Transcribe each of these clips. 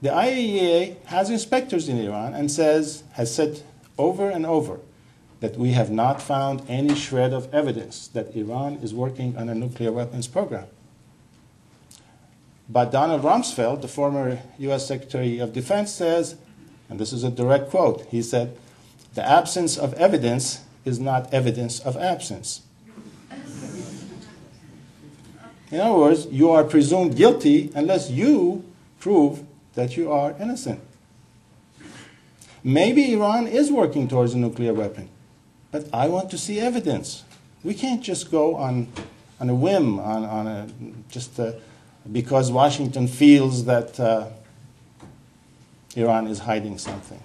The IAEA has inspectors in Iran and has said over and over that we have not found any shred of evidence that Iran is working on a nuclear weapons program. But Donald Rumsfeld, the former US Secretary of Defense, says, and this is a direct quote, he said, "The absence of evidence is not evidence of absence." In other words, you are presumed guilty unless you prove that you are innocent. Maybe Iran is working towards a nuclear weapon, but I want to see evidence. We can't just go on a whim, because Washington feels that Iran is hiding something.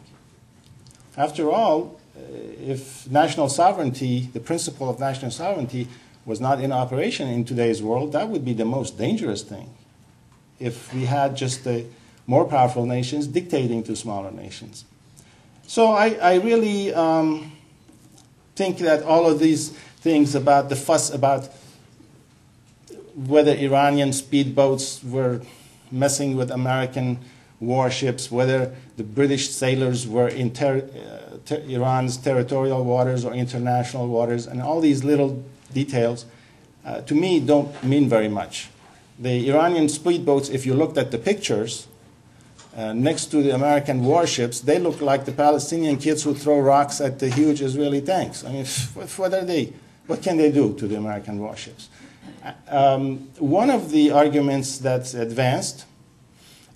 After all, if national sovereignty, the principle of national sovereignty, was not in operation in today's world, that would be the most dangerous thing. If we had just more powerful nations dictating to smaller nations. So I really think that all of these things about the fuss about whether Iranian speedboats were messing with American warships, whether the British sailors were in Iran's territorial waters or international waters, and all these little details, to me, don't mean very much. The Iranian speedboats, if you looked at the pictures, next to the American warships, they look like the Palestinian kids who throw rocks at the huge Israeli tanks. I mean, what can they do to the American warships? One of the arguments that's advanced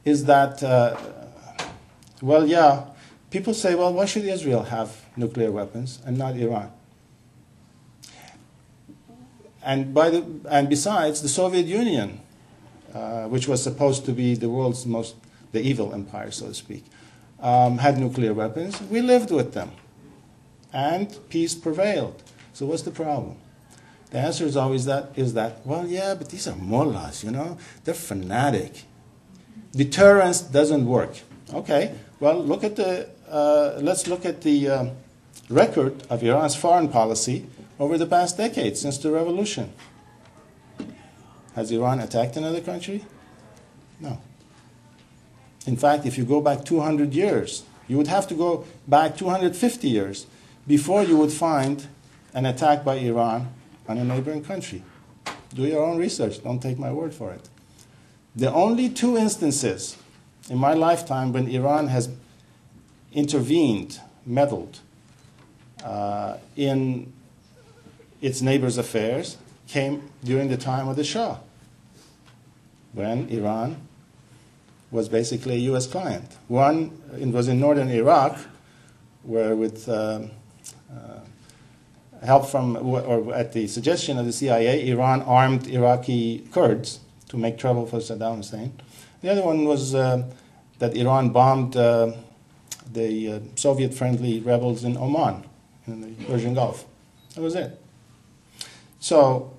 is that, well, yeah, people say, well, why should Israel have nuclear weapons and not Iran? And besides, the Soviet Union, which was supposed to be the world's the evil empire, so to speak, had nuclear weapons. We lived with them, and peace prevailed. So what's the problem? The answer is always well, yeah, but these are mullahs, you know, they're fanatic. Deterrence doesn't work. Okay, well, let's look at the record of Iran's foreign policy over the past decade, since the revolution. Has Iran attacked another country? No. In fact, if you go back 200 years, you would have to go back 250 years before you would find an attack by Iran on a neighboring country. Do your own research. Don't take my word for it. The only two instances in my lifetime when Iran has intervened, meddled in its neighbors' affairs came during the time of the Shah, when Iran was basically a U.S. client. One, it was in northern Iraq, where with help from, or at the suggestion of the CIA, Iran armed Iraqi Kurds to make trouble for Saddam Hussein. The other one was that Iran bombed the Soviet-friendly rebels in Oman, in the Persian Gulf. That was it. So,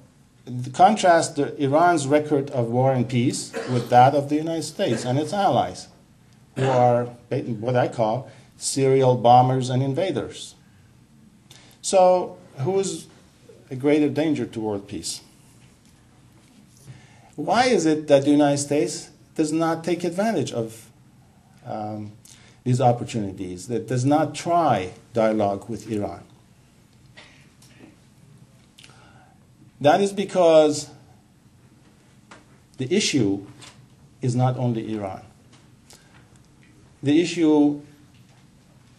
contrast Iran's record of war and peace with that of the United States and its allies, who are what I call serial bombers and invaders. So, who is a greater danger to world peace? Why is it that the United States does not take advantage of these opportunities, that does not try dialogue with Iran? That is because the issue is not only Iran. The issue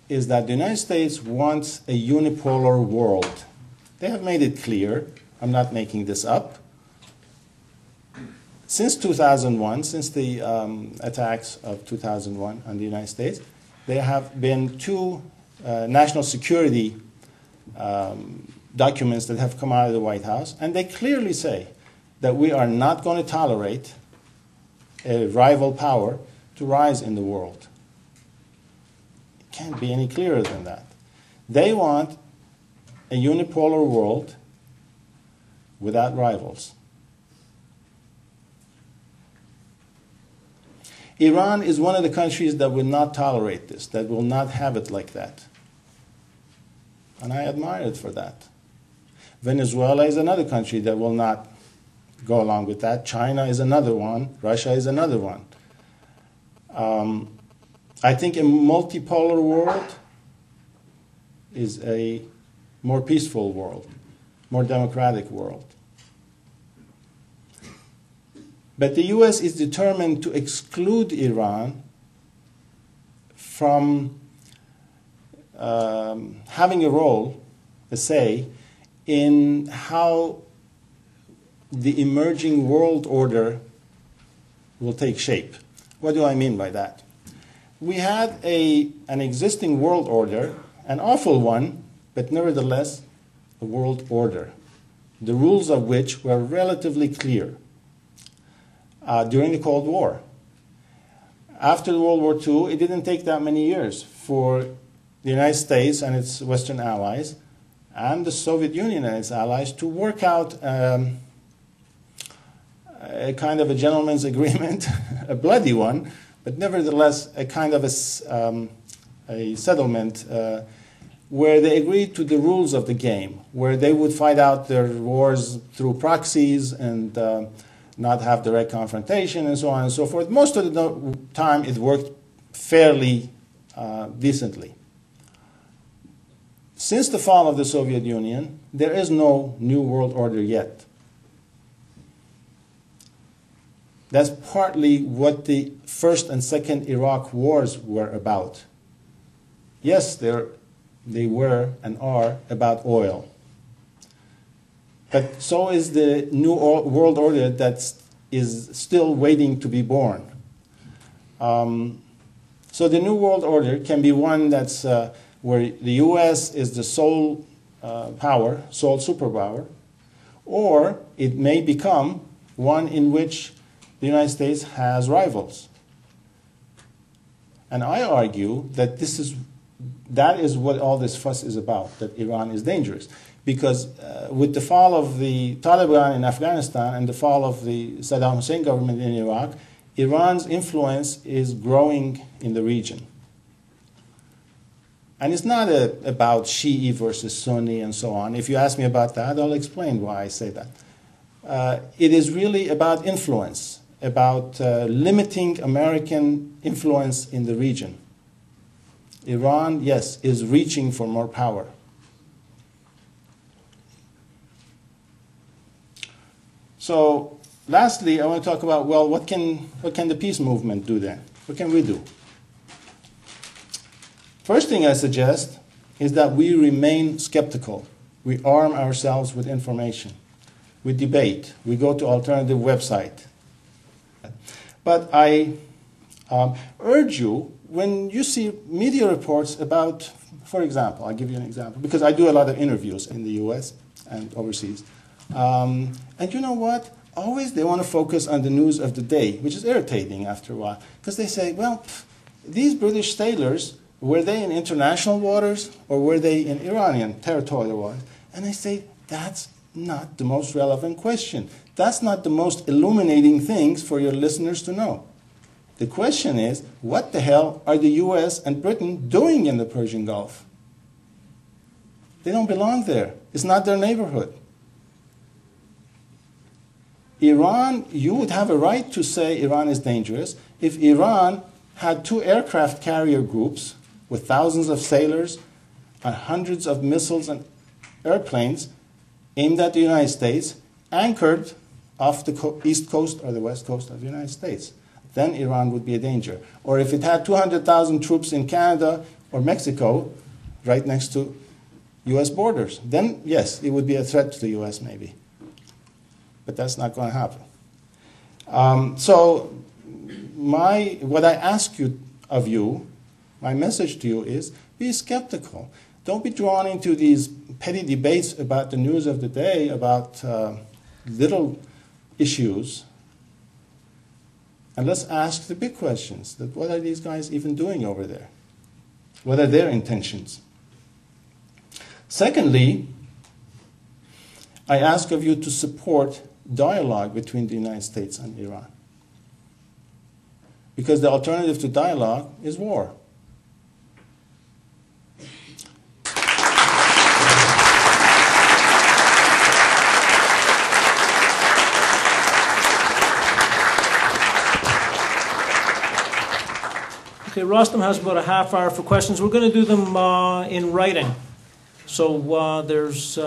is that the United States wants a unipolar world. They have made it clear. I'm not making this up. Since 2001, since the attacks of 2001 on the United States, there have been two national security documents that have come out of the White House, and they clearly say that we are not going to tolerate a rival power to rise in the world. It can't be any clearer than that. They want a unipolar world without rivals. Iran is one of the countries that will not tolerate this, that will not have it like that. And I admire it for that. Venezuela is another country that will not go along with that. China is another one. Russia is another one. I think a multipolar world is a more peaceful world, more democratic world. But the US is determined to exclude Iran from having a role, a say, in how the emerging world order will take shape. What do I mean by that? We had an existing world order, an awful one, but nevertheless a world order, the rules of which were relatively clear during the Cold War. After World War II, it didn't take that many years for the United States and its Western allies and the Soviet Union and its allies to work out a kind of a gentleman's agreement, a bloody one, but nevertheless a kind of a settlement where they agreed to the rules of the game, where they would fight out their wars through proxies and not have direct confrontation and so on and so forth. Most of the time it worked fairly decently. Since the fall of the Soviet Union, there is no new world order yet. That's partly what the first and second Iraq wars were about. Yes, they were and are about oil. But so is the new world order that is still waiting to be born. So the new world order can be one that's where the US is the sole power, sole superpower, or it may become one in which the United States has rivals. And I argue that that is what all this fuss is about, that Iran is dangerous. Because with the fall of the Taliban in Afghanistan and the fall of the Saddam Hussein government in Iraq, Iran's influence is growing in the region. And it's not about Shi'i versus Sunni and so on. If you ask me about that, I'll explain why I say that. It is really about influence, about limiting American influence in the region. Iran, yes, is reaching for more power. So, lastly, I want to talk about, well, what can the peace movement do then? What can we do? First thing I suggest is that we remain skeptical. We arm ourselves with information. We debate. We go to alternative websites. But I urge you, when you see media reports about, for example, I'll give you an example, because I do a lot of interviews in the US and overseas. And you know what? Always they want to focus on the news of the day, which is irritating after a while. Because they say, well, these British sailors, were they in international waters or were they in Iranian territorial waters? And I say, that's not the most relevant question. That's not the most illuminating things for your listeners to know. The question is, what the hell are the US and Britain doing in the Persian Gulf? They don't belong there. It's not their neighborhood. Iran, you would have a right to say Iran is dangerous if Iran had 2 aircraft carrier groups with thousands of sailors and hundreds of missiles and airplanes aimed at the United States, anchored off the east coast or the west coast of the United States. Then Iran would be a danger. Or if it had 200,000 troops in Canada or Mexico, right next to US borders, then yes, it would be a threat to the US maybe. But that's not going to happen. So what I ask of you, my message to you is, be skeptical. Don't be drawn into these petty debates about the news of the day, about little issues. And let's ask the big questions. That what are these guys even doing over there? What are their intentions? Secondly, I ask of you to support dialogue between the United States and Iran. Because the alternative to dialogue is war. Okay, Rostam has about a half hour for questions. We're going to do them in writing. So there's